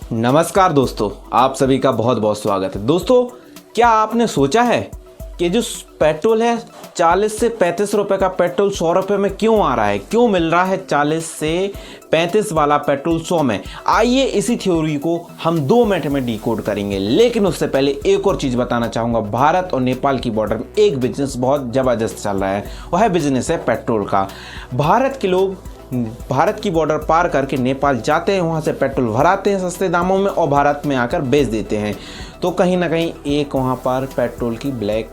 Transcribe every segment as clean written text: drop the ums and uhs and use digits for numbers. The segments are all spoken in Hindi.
नमस्कार दोस्तों, आप सभी का बहुत बहुत स्वागत है। दोस्तों, क्या आपने सोचा है कि जो पेट्रोल है 40 से 35 रुपए का पेट्रोल 100 रुपए में क्यों आ रहा है? क्यों मिल रहा है 40 से 35 वाला पेट्रोल 100 में? आइए इसी थ्योरी को हम 2 मिनट में डिकोड करेंगे। लेकिन उससे पहले एक और चीज़ बताना चाहूँगा। भारत और नेपाल की बॉर्डर में एक बिजनेस बहुत ज़बरदस्त चल रहा है, वह बिजनेस है पेट्रोल का। भारत के लोग भारत की बॉर्डर पार करके नेपाल जाते हैं, वहाँ से पेट्रोल भराते हैं सस्ते दामों में और भारत में आकर बेच देते हैं। तो कहीं ना कहीं एक वहाँ पर पेट्रोल की ब्लैक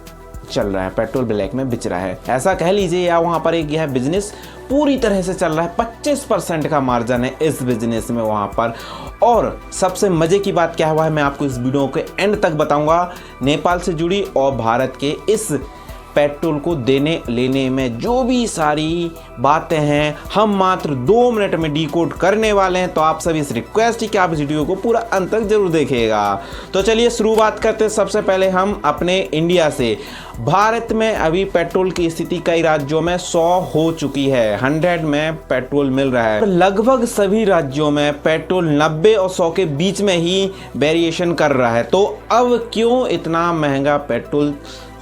चल रहा है, पेट्रोल ब्लैक में बिच रहा है, ऐसा कह लीजिए। या वहाँ पर एक यह बिजनेस पूरी तरह से चल रहा है। 25% का मार्जिन है इस बिजनेस में वहाँ पर। और सबसे मज़े की बात क्या है, मैं आपको इस वीडियो के एंड तक बताऊँगा। नेपाल से जुड़ी और भारत के इस पेट्रोल को देने लेने में जो भी सारी बातें हैं, हम मात्र 2 मिनट में डिकोड करने वाले हैं। तो आप सभी से रिक्वेस्ट है कि आप इस वीडियो को पूरा अंत तक जरूर देखिएगा। तो चलिए शुरुआत करते हैं। सबसे पहले हम अपने इंडिया से। भारत में अभी पेट्रोल की स्थिति कई राज्यों में 100 हो चुकी है, 100 में पेट्रोल मिल रहा है। लगभग सभी राज्यों में पेट्रोल 90 और 100 के बीच में ही वेरिएशन कर रहा है। तो अब क्यों इतना महंगा पेट्रोल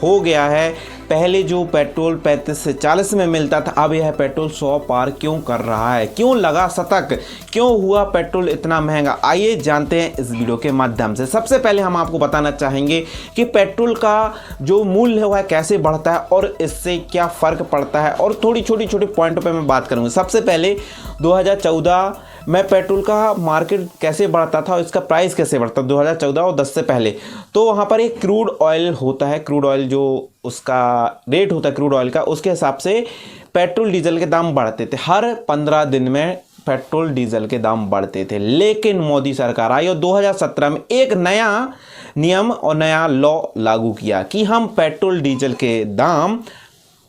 हो गया है? पहले जो पेट्रोल 35 से 40 में मिलता था, अब यह पेट्रोल 100 पार क्यों कर रहा है? क्यों लगा शतक? क्यों हुआ पेट्रोल इतना महंगा? आइए जानते हैं इस वीडियो के माध्यम से। सबसे पहले हम आपको बताना चाहेंगे कि पेट्रोल का जो मूल्य है वह कैसे बढ़ता है और इससे क्या फ़र्क पड़ता है, और थोड़ी छोटी पॉइंटों पर मैं बात करूँगा। सबसे पहले 2014 में पेट्रोल का मार्केट कैसे बढ़ता था और इसका प्राइस कैसे बढ़ता, 2014 और 10 से पहले। तो वहाँ पर एक क्रूड ऑयल होता है, क्रूड ऑयल जो उसका रेट होता है क्रूड ऑयल का, उसके हिसाब से पेट्रोल डीजल के दाम बढ़ते थे। हर 15 दिन में पेट्रोल डीजल के दाम बढ़ते थे। लेकिन मोदी सरकार आई और 2017 में एक नया नियम और नया लॉ लागू किया कि हम पेट्रोल डीजल के दाम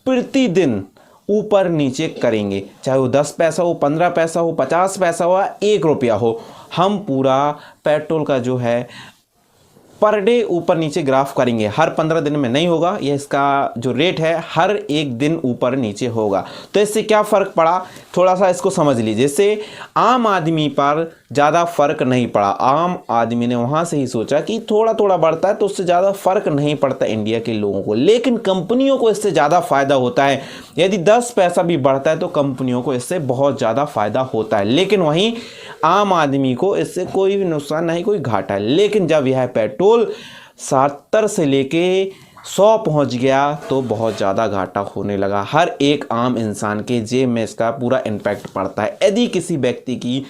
प्रतिदिन ऊपर नीचे करेंगे, चाहे वो 10 पैसा हो, 15 पैसा हो, 50 पैसा हो, 1 रुपया हो। हम पूरा पेट्रोल का जो है पर डे ऊपर नीचे ग्राफ करेंगे। हर 15 दिन में नहीं होगा, यह इसका जो रेट है हर एक दिन ऊपर नीचे होगा। तो इससे क्या फ़र्क पड़ा, थोड़ा सा इसको समझ लीजिए। इससे आम आदमी पर ज़्यादा फ़र्क नहीं पड़ा। आम आदमी ने वहाँ से ही सोचा कि थोड़ा थोड़ा बढ़ता है तो उससे ज़्यादा फ़र्क नहीं पड़ता इंडिया के लोगों को। लेकिन कंपनियों को इससे ज़्यादा फ़ायदा होता है। यदि 10 पैसा भी बढ़ता है तो कंपनियों को इससे बहुत ज़्यादा फ़ायदा होता है। लेकिन वहीं आम आदमी को इससे कोई भी नुकसान नहीं, कोई घाटा है। लेकिन जब यह पेट्रोल 70 से लेके 100 पहुंच गया तो बहुत ज़्यादा घाटा होने लगा। हर एक आम इंसान के जेब में इसका पूरा इम्पैक्ट पड़ता है। यदि किसी व्यक्ति की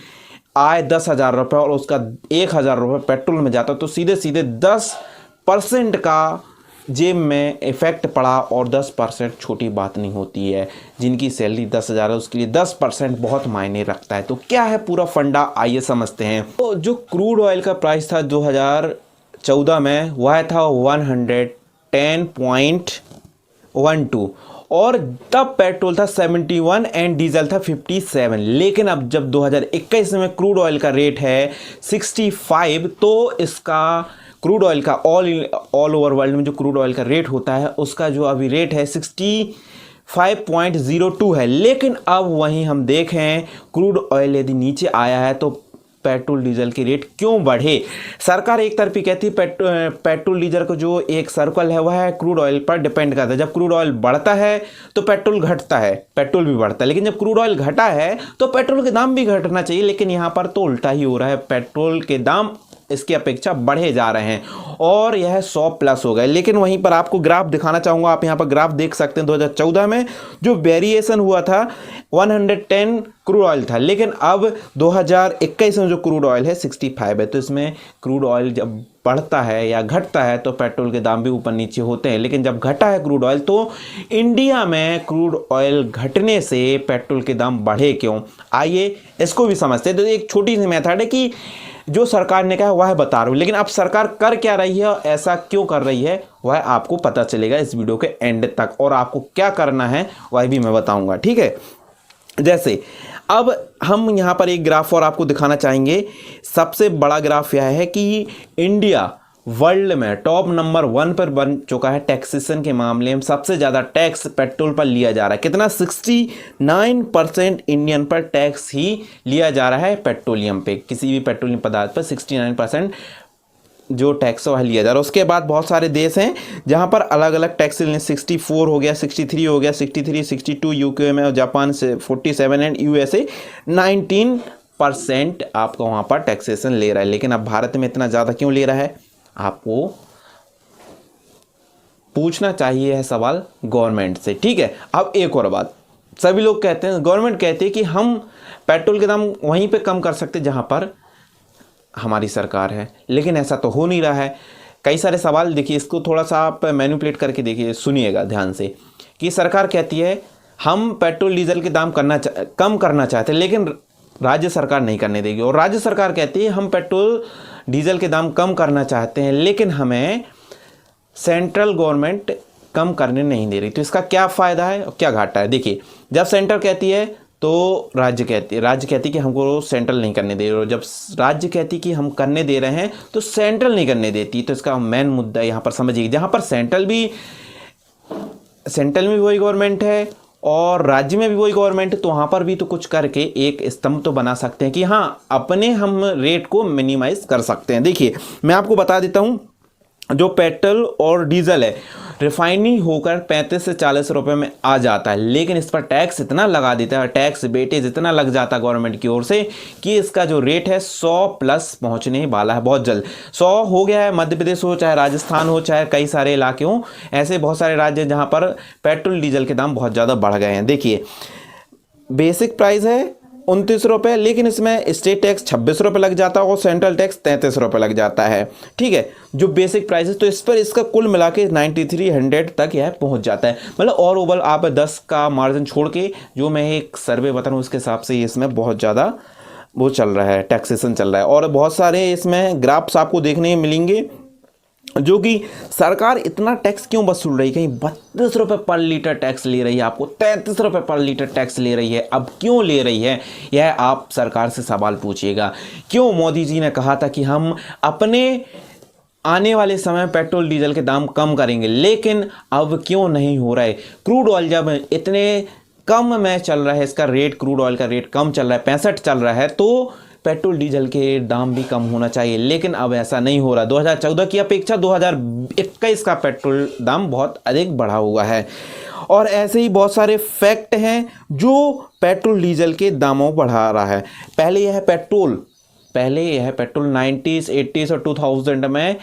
आय 10,000 रुपये और उसका 1,000 रुपये पेट्रोल में जाता तो सीधे सीधे 10% का जेब में इफेक्ट पड़ा। और 10% छोटी बात नहीं होती है। जिनकी सैलरी 10,000 है उसके लिए 10% बहुत मायने रखता है। तो क्या है पूरा फंडा, आइए समझते हैं। तो जो क्रूड ऑयल का प्राइस था 2014 में, वह था 110.12 और तब पेट्रोल था 71 एंड डीजल था 57। लेकिन अब जब 2021 में क्रूड ऑयल का रेट है 65, तो इसका क्रूड ऑयल का ऑल ओवर वर्ल्ड में जो क्रूड ऑयल का रेट होता है उसका जो अभी रेट है 65.02 है। लेकिन अब वहीं हम देखें क्रूड ऑयल यदि नीचे आया है तो पेट्रोल डीजल के रेट क्यों बढ़े? सरकार एक तरफ ही कहती है पेट्रोल डीजल को जो एक सर्कल है वह क्रूड ऑयल पर डिपेंड करता है। जब क्रूड ऑयल बढ़ता है तो पेट्रोल घटता है, पेट्रोल भी बढ़ता है। लेकिन जब क्रूड ऑयल घटा है तो पेट्रोल के दाम भी घटना चाहिए। लेकिन यहाँ पर तो उल्टा ही हो रहा है, पेट्रोल के दाम इसकी अपेक्षा बढ़े जा रहे हैं और यह 100+ हो गए। लेकिन वहीं पर आपको ग्राफ दिखाना चाहूँगा। आप यहाँ पर ग्राफ देख सकते हैं। 2014 में जो वेरिएशन हुआ था 110 क्रूड ऑयल था, लेकिन अब 2021 में जो क्रूड ऑयल है 65 है। तो इसमें क्रूड ऑयल जब बढ़ता है या घटता है तो पेट्रोल के दाम भी ऊपर नीचे होते हैं। लेकिन जब घटा है क्रूड ऑयल तो इंडिया में क्रूड ऑयल घटने से पेट्रोल के दाम बढ़े क्यों? आइए इसको भी समझते हैं। तो एक छोटी सी मेथड है कि जो सरकार ने कहा वह बता रहा हूँ, लेकिन अब सरकार कर क्या रही है, ऐसा क्यों कर रही है, वह आपको पता चलेगा इस वीडियो के एंड तक। और आपको क्या करना है वह भी मैं बताऊंगा, ठीक है। जैसे अब हम यहाँ पर एक ग्राफ और आपको दिखाना चाहेंगे। सबसे बड़ा ग्राफ यह है कि इंडिया वर्ल्ड में टॉप नंबर 1 पर बन चुका है। टैक्सेशन के मामले में सबसे ज़्यादा टैक्स पेट्रोल पर लिया जा रहा है। कितना? 69% इंडियन पर टैक्स ही लिया जा रहा है पेट्रोलियम पे, किसी भी पेट्रोलियम पदार्थ पर 69% जो टैक्स वह लिया जा रहा है। उसके बाद बहुत सारे देश हैं जहां पर अलग अलग टैक्स 64 हो गया, 63 हो गया, 63, 62 यूके में, और जापान से 47 एंड यूएसए 19% आपका वहां पर टैक्सेशन ले रहा है। लेकिन अब भारत में इतना ज़्यादा क्यों ले रहा है? आपको पूछना चाहिए है सवाल गवर्नमेंट से। ठीक है, अब एक और बात, सभी लोग कहते हैं, गवर्नमेंट कहती है कि हम पेट्रोल के दाम वहीं पे कम कर सकते जहां पर हमारी सरकार है, लेकिन ऐसा तो हो नहीं रहा है। कई सारे सवाल देखिए, इसको थोड़ा सा आप मैनिपुलेट करके देखिए, सुनिएगा ध्यान से, कि सरकार कहती है हम पेट्रोल डीजल के दाम कम करना चाहते हैं, लेकिन राज्य सरकार नहीं करने देगी। और राज्य सरकार कहती है हम पेट्रोल डीजल के दाम कम करना चाहते हैं, लेकिन हमें सेंट्रल गवर्नमेंट कम करने नहीं दे रही। तो इसका क्या फ़ायदा है और क्या घाटा है? देखिए, जब सेंटर कहती है तो राज्य कहती है कि हमको सेंट्रल नहीं करने दे रहे हो। जब राज्य कहती कि हम करने दे रहे हैं तो सेंट्रल नहीं करने देती। तो इसका मेन मुद्दा यहाँ पर समझिए, जहाँ पर सेंट्रल में भी वही गवर्नमेंट है और राज्य में भी वही गवर्नमेंट है, तो वहाँ पर भी तो कुछ करके एक स्तंभ तो बना सकते हैं कि हाँ, अपने हम रेट को मिनिमाइज कर सकते हैं। देखिए, मैं आपको बता देता हूँ, जो पेट्रोल और डीजल है रिफाइनिंग होकर 35 से 40 रुपए में आ जाता है, लेकिन इस पर टैक्स इतना लगा देता है, टैक्स वेटेज इतना लग जाता है गवर्नमेंट की ओर से कि इसका जो रेट है 100 प्लस पहुंचने वाला है बहुत जल्द। 100 हो गया है। मध्य प्रदेश हो, चाहे राजस्थान हो, चाहे कई सारे इलाके हों, ऐसे बहुत सारे राज्य जहां पर पेट्रोल डीजल के दाम बहुत ज़्यादा बढ़ गए हैं। देखिए, बेसिक प्राइस है 29 रुपये, लेकिन इसमें स्टेट टैक्स 26 रुपये लग जाता है और सेंट्रल टैक्स 33 रुपये लग जाता है। ठीक है, जो बेसिक प्राइस है, तो इस पर इसका कुल मिला के 9300 तक यह पहुंच जाता है। मतलब और ओवरऑल आप 10 का मार्जिन छोड़ के जो मैं एक सर्वे बता रहा हूँ उसके हिसाब से इसमें बहुत ज़्यादा वो चल रहा है, टैक्सेशन चल रहा है। और बहुत सारे इसमें ग्राफ्स आपको देखने मिलेंगे जो कि सरकार इतना टैक्स क्यों वसूल रही है। कहीं 32 रुपये पर लीटर टैक्स ले रही है, आपको 33 रुपये पर लीटर टैक्स ले रही है। अब क्यों ले रही है, यह आप सरकार से सवाल पूछिएगा। क्यों मोदी जी ने कहा था कि हम अपने आने वाले समय पेट्रोल डीजल के दाम कम करेंगे, लेकिन अब क्यों नहीं हो रहा है? क्रूड ऑयल जब इतने कम में चल रहा है, इसका रेट, क्रूड ऑयल का रेट कम चल रहा है, 65 चल रहा है, तो पेट्रोल डीजल के दाम भी कम होना चाहिए, लेकिन अब ऐसा नहीं हो रहा। 2014 की अपेक्षा 2021 का पेट्रोल दाम बहुत अधिक बढ़ा हुआ है। और ऐसे ही बहुत सारे फैक्ट हैं जो पेट्रोल डीजल के दामों बढ़ा रहा है। पहले यह पेट्रोल 90s, 80s और 2000 में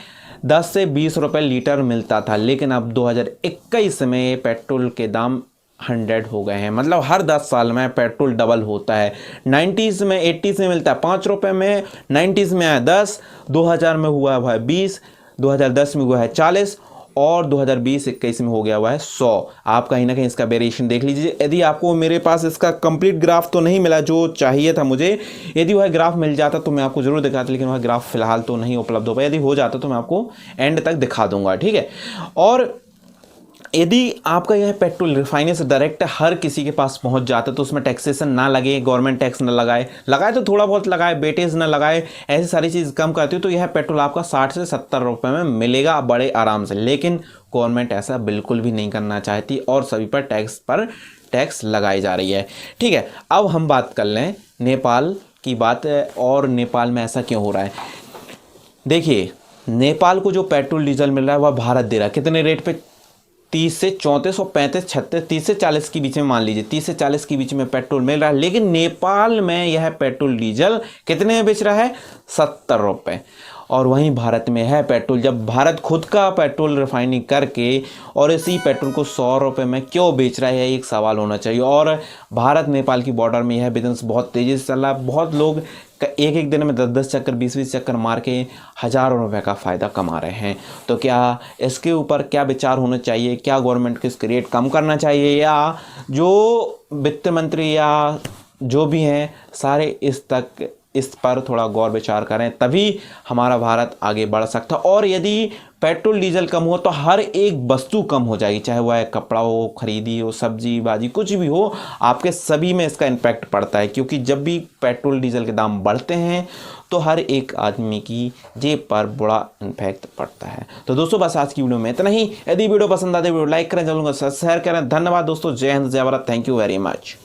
10 से 20 रुपये लीटर मिलता था, लेकिन अब 2021 में पेट्रोल के दाम 100 हो गए हैं। मतलब हर 10 साल में पेट्रोल डबल होता है। 90s में, 80s में मिलता है 5 रुपये में, 90s में आया 10, 2000 में हुआ है 20, 2010 में हुआ है 40 और 2020-21 में हो गया हुआ है 100। आप कहीं ना कहीं इसका वेरिएशन देख लीजिए। यदि आपको मेरे पास इसका कंप्लीट ग्राफ तो नहीं मिला जो चाहिए था मुझे, यदि वह ग्राफ मिल जाता तो मैं आपको जरूर दिखाता, लेकिन वह ग्राफ फिलहाल तो नहीं उपलब्ध हो पाया। यदि हो जाता तो मैं आपको एंड तक दिखा दूंगा। ठीक है, और यदि आपका यह पेट्रोल रिफाइनरी से डायरेक्ट हर किसी के पास पहुंच जाता तो उसमें टैक्सेशन ना लगे, गवर्नमेंट टैक्स ना लगाए तो थोड़ा बहुत लगाए, वेटेज ना लगाए, ऐसी सारी चीज़ कम करती हो तो यह पेट्रोल आपका 60 से 70 रुपये में मिलेगा बड़े आराम से। लेकिन गवर्नमेंट ऐसा बिल्कुल भी नहीं करना चाहती और सभी पर टैक्स लगाई जा रही है। ठीक है, अब हम बात कर लें नेपाल की बात, और नेपाल में ऐसा क्यों हो रहा है। देखिए, नेपाल को जो पेट्रोल डीजल मिल रहा है वह भारत दे रहा है। कितने रेट पे? 30 से 34 और 35, 36, 30 से 40 के बीच में, मान लीजिए 30 से 40 के बीच में पेट्रोल मिल रहा है। लेकिन नेपाल में यह पेट्रोल डीजल कितने में बेच रहा है? 70 रुपये। और वहीं भारत में है पेट्रोल, जब भारत खुद का पेट्रोल रिफाइनिंग करके और इसी पेट्रोल को 100 रुपये में क्यों बेच रहा है, एक सवाल होना चाहिए। और भारत नेपाल की बॉर्डर में यह बिजनेस बहुत तेज़ी से चल रहा है। बहुत लोग एक दिन में 10-10 चक्कर, 20-20 चक्कर मार के हज़ारों रुपए का फ़ायदा कमा रहे हैं। तो क्या इसके ऊपर क्या विचार होना चाहिए? क्या गवर्नमेंट को इसके रेट कम करना चाहिए, या जो वित्त मंत्री या जो भी हैं सारे इस पर थोड़ा गौर विचार करें, तभी हमारा भारत आगे बढ़ सकता। और यदि पेट्रोल डीजल कम हो तो हर एक वस्तु कम हो जाएगी, चाहे वह कपड़ा हो, खरीदी हो, सब्जी बाजी कुछ भी हो, आपके सभी में इसका इम्पैक्ट पड़ता है। क्योंकि जब भी पेट्रोल डीजल के दाम बढ़ते हैं तो हर एक आदमी की जेब पर बड़ा इम्पैक्ट पड़ता है। तो दोस्तों बस आज की वीडियो में इतना ही। यदि वीडियो पसंद आते वीडियो लाइक करें, चैनल को शेयर करें। धन्यवाद दोस्तों, जय हिंद जय Bharat, thank you very much.